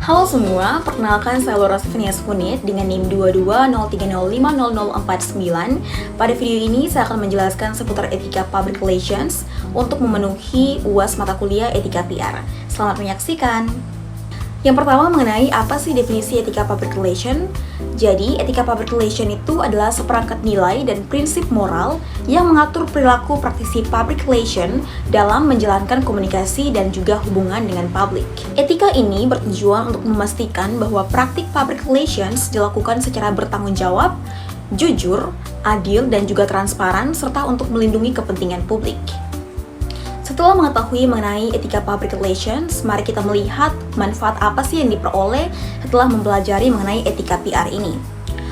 Halo semua, perkenalkan saya Laura Stefania Sukunit dengan NIM 2203050049. Pada video ini saya akan menjelaskan seputar etika public relations untuk memenuhi UAS mata kuliah etika PR. Selamat menyaksikan. Yang pertama mengenai apa sih definisi etika public relation. Jadi, etika public relation itu adalah seperangkat nilai dan prinsip moral yang mengatur perilaku praktisi public relation dalam menjalankan komunikasi dan juga hubungan dengan publik. Etika ini bertujuan untuk memastikan bahwa praktik public relations dilakukan secara bertanggung jawab, jujur, adil, dan juga transparan, serta untuk melindungi kepentingan publik. Setelah mengetahui mengenai etika public relations, mari kita melihat manfaat apa sih yang diperoleh setelah mempelajari mengenai etika PR ini.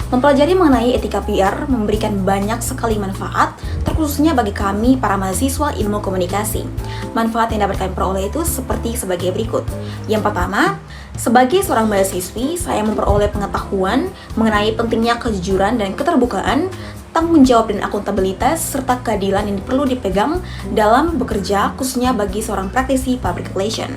Mempelajari mengenai etika PR memberikan banyak sekali manfaat, terkhususnya bagi kami para mahasiswa ilmu komunikasi. Manfaat yang dapat kami peroleh itu sebagai berikut. Yang pertama, sebagai seorang mahasiswi, saya memperoleh pengetahuan mengenai pentingnya kejujuran dan keterbukaan, tanggung jawab dan akuntabilitas, serta keadilan yang perlu dipegang dalam bekerja, khususnya bagi seorang praktisi public relation.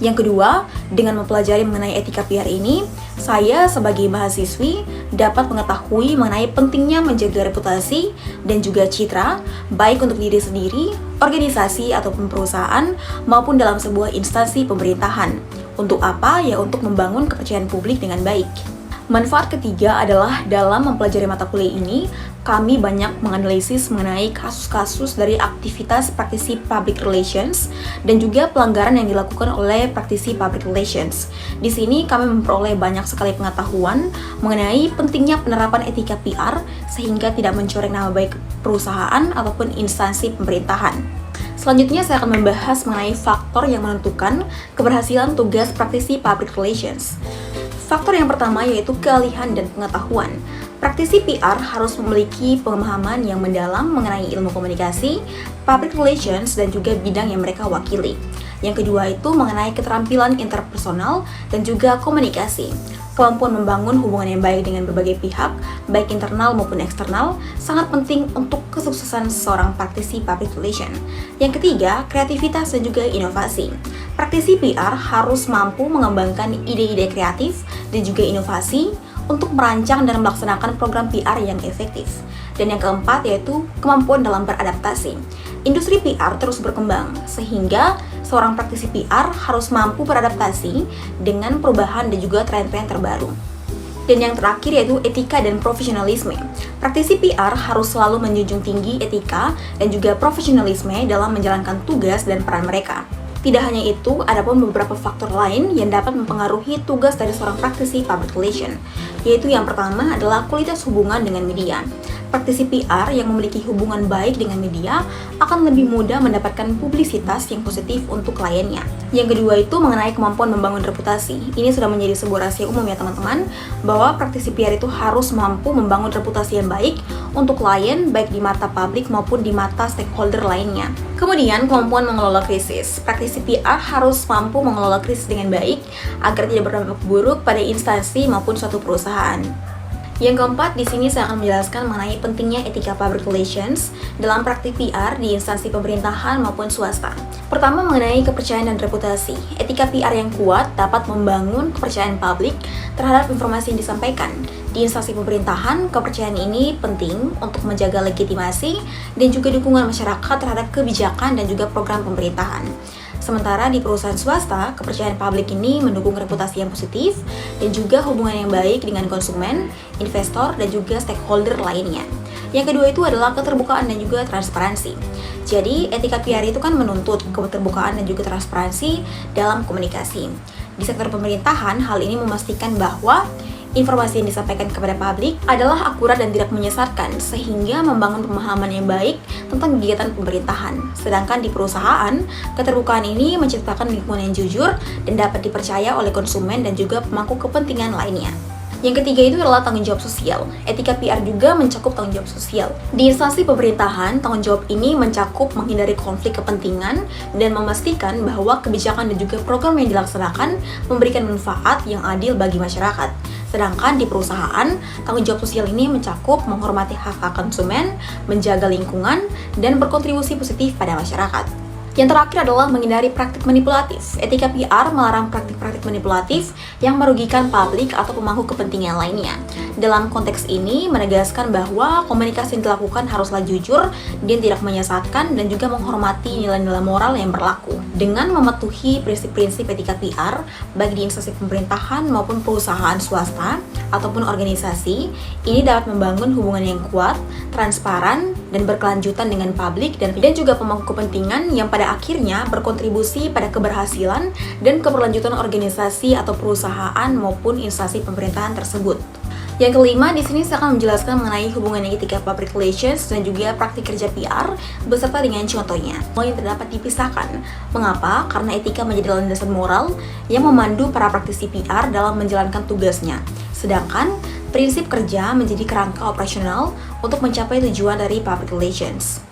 Yang kedua, dengan mempelajari mengenai etika PR ini, saya sebagai mahasiswi dapat mengetahui mengenai pentingnya menjaga reputasi dan juga citra, baik untuk diri sendiri, organisasi ataupun perusahaan, maupun dalam sebuah instansi pemerintahan. Untuk apa? Ya untuk membangun kepercayaan publik dengan baik. Manfaat ketiga adalah dalam mempelajari mata kuliah ini, kami banyak menganalisis mengenai kasus-kasus dari aktivitas praktisi public relations dan juga pelanggaran yang dilakukan oleh praktisi public relations. Di sini kami memperoleh banyak sekali pengetahuan mengenai pentingnya penerapan etika PR sehingga tidak mencoreng nama baik perusahaan ataupun instansi pemerintahan. Selanjutnya saya akan membahas mengenai faktor yang menentukan keberhasilan tugas praktisi public relations. Faktor yang pertama yaitu keahlian dan pengetahuan. Praktisi PR harus memiliki pemahaman yang mendalam mengenai ilmu komunikasi, public relations, dan juga bidang yang mereka wakili. Yang kedua itu mengenai keterampilan interpersonal dan juga komunikasi. Kemampuan membangun hubungan yang baik dengan berbagai pihak, baik internal maupun eksternal, sangat penting untuk kesuksesan seorang praktisi public relation. Yang ketiga, kreativitas dan juga inovasi. Praktisi PR harus mampu mengembangkan ide-ide kreatif dan juga inovasi untuk merancang dan melaksanakan program PR yang efektif. Dan yang keempat yaitu kemampuan dalam beradaptasi. Industri PR terus berkembang, sehingga seorang praktisi PR harus mampu beradaptasi dengan perubahan dan juga tren-tren terbaru. Dan yang terakhir yaitu etika dan profesionalisme. Praktisi PR harus selalu menjunjung tinggi etika dan juga profesionalisme dalam menjalankan tugas dan peran mereka. Tidak hanya itu, ada pun beberapa faktor lain yang dapat mempengaruhi tugas dari seorang praktisi public relation, yaitu yang pertama adalah kualitas hubungan dengan media. Praktisi PR yang memiliki hubungan baik dengan media akan lebih mudah mendapatkan publisitas yang positif untuk kliennya. Yang kedua itu mengenai kemampuan membangun reputasi. Ini sudah menjadi sebuah rahasia umum ya teman-teman, bahwa praktisi PR itu harus mampu membangun reputasi yang baik untuk klien baik di mata publik maupun di mata stakeholder lainnya. Kemudian kemampuan mengelola krisis. Praktisi PR harus mampu mengelola krisis dengan baik agar tidak berdampak buruk pada instansi maupun suatu perusahaan. Yang keempat, di sini saya akan menjelaskan mengenai pentingnya etika public relations dalam praktik PR di instansi pemerintahan maupun swasta. Pertama, mengenai kepercayaan dan reputasi. Etika PR yang kuat dapat membangun kepercayaan publik terhadap informasi yang disampaikan. Di instansi pemerintahan, kepercayaan ini penting untuk menjaga legitimasi dan juga dukungan masyarakat terhadap kebijakan dan juga program pemerintahan. Sementara di perusahaan swasta, kepercayaan publik ini mendukung reputasi yang positif dan juga hubungan yang baik dengan konsumen, investor, dan juga stakeholder lainnya. Yang kedua itu adalah keterbukaan dan juga transparansi. Jadi, etika PR itu kan menuntut keterbukaan dan juga transparansi dalam komunikasi. Di sektor pemerintahan, hal ini memastikan bahwa informasi yang disampaikan kepada publik adalah akurat dan tidak menyesatkan, sehingga membangun pemahaman yang baik tentang kegiatan pemerintahan. Sedangkan di perusahaan, keterbukaan ini menciptakan lingkungan yang jujur dan dapat dipercaya oleh konsumen dan juga pemangku kepentingan lainnya. Yang ketiga itu adalah tanggung jawab sosial. Etika PR juga mencakup tanggung jawab sosial. Di instansi pemerintahan, tanggung jawab ini mencakup menghindari konflik kepentingan dan memastikan bahwa kebijakan dan juga program yang dilaksanakan memberikan manfaat yang adil bagi masyarakat. Sedangkan di perusahaan, tanggung jawab sosial ini mencakup menghormati hak-hak konsumen, menjaga lingkungan, dan berkontribusi positif pada masyarakat. Yang terakhir adalah menghindari praktik manipulatif. Etika PR melarang praktik-praktik manipulatif yang merugikan publik atau pemangku kepentingan lainnya. Dalam konteks ini menegaskan bahwa komunikasi yang dilakukan haruslah jujur dan tidak menyesatkan dan juga menghormati nilai-nilai moral yang berlaku. Dengan mematuhi prinsip-prinsip etika PR, baik di instansi pemerintahan maupun perusahaan swasta ataupun organisasi, ini dapat membangun hubungan yang kuat, transparan, dan berkelanjutan dengan publik dan juga pemangku kepentingan yang pada akhirnya berkontribusi pada keberhasilan dan keberlanjutan organisasi atau perusahaan maupun instansi pemerintahan tersebut. Yang kelima, di sini saya akan menjelaskan mengenai hubungan etika public relations dan juga praktik kerja PR beserta dengan contohnya. Yang tidak dapat dipisahkan. Mengapa? Karena etika menjadi landasan moral yang memandu para praktisi PR dalam menjalankan tugasnya. Sedangkan prinsip kerja menjadi kerangka operasional untuk mencapai tujuan dari public relations.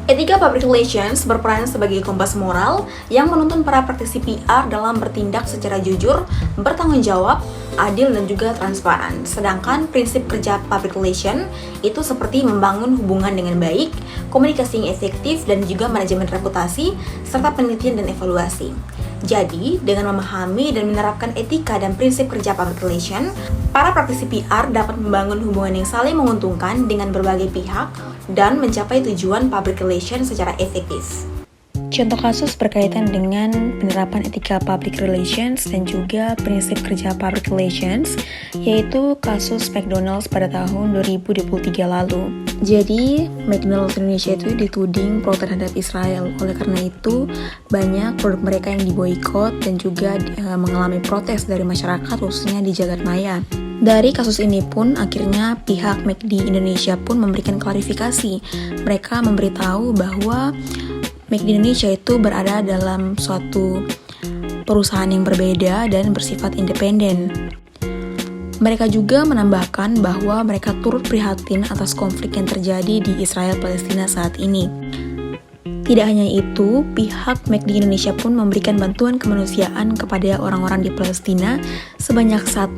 Etika public relations berperan sebagai kompas moral yang menuntun para praktisi PR dalam bertindak secara jujur, bertanggung jawab, adil, dan juga transparan. Sedangkan prinsip kerja public relation itu seperti membangun hubungan dengan baik, komunikasi yang efektif, dan juga manajemen reputasi, serta penelitian dan evaluasi. Jadi, dengan memahami dan menerapkan etika dan prinsip kerja public relation, para praktisi PR dapat membangun hubungan yang saling menguntungkan dengan berbagai pihak dan mencapai tujuan public relation secara efektif. Contoh kasus berkaitan dengan penerapan etika public relations dan juga prinsip kerja public relations, yaitu kasus McDonald's pada tahun 2023 lalu. Jadi, McDonald's Indonesia itu dituding pro terhadap Israel. Oleh karena itu, banyak produk mereka yang diboikot dan juga mengalami protes dari masyarakat, khususnya di jagat maya. Dari kasus ini pun, akhirnya pihak McD Indonesia pun memberikan klarifikasi. Mereka memberitahu bahwa McD Indonesia itu berada dalam suatu perusahaan yang berbeda dan bersifat independen. Mereka juga menambahkan bahwa mereka turut prihatin atas konflik yang terjadi di Israel-Palestina saat ini. Tidak hanya itu, pihak McD Indonesia pun memberikan bantuan kemanusiaan kepada orang-orang di Palestina sebanyak 1,5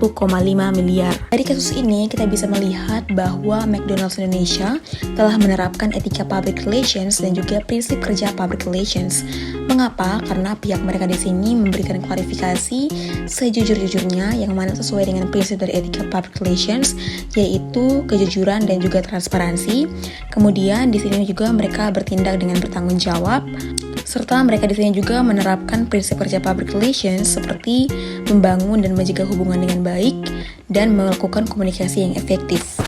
miliar. Dari kasus ini, kita bisa melihat bahwa McDonald's Indonesia telah menerapkan etika public relations dan juga prinsip kerja public relations. Mengapa? Karena pihak mereka di sini memberikan klarifikasi sejujur-jujurnya yang mana sesuai dengan prinsip dari etika public relations, yaitu kejujuran dan juga transparansi. Kemudian di sini juga mereka bertindak dengan bertanggung jawab, serta mereka di sini juga menerapkan prinsip kerja public relations seperti membangun dan menjaga hubungan dengan baik dan melakukan komunikasi yang efektif.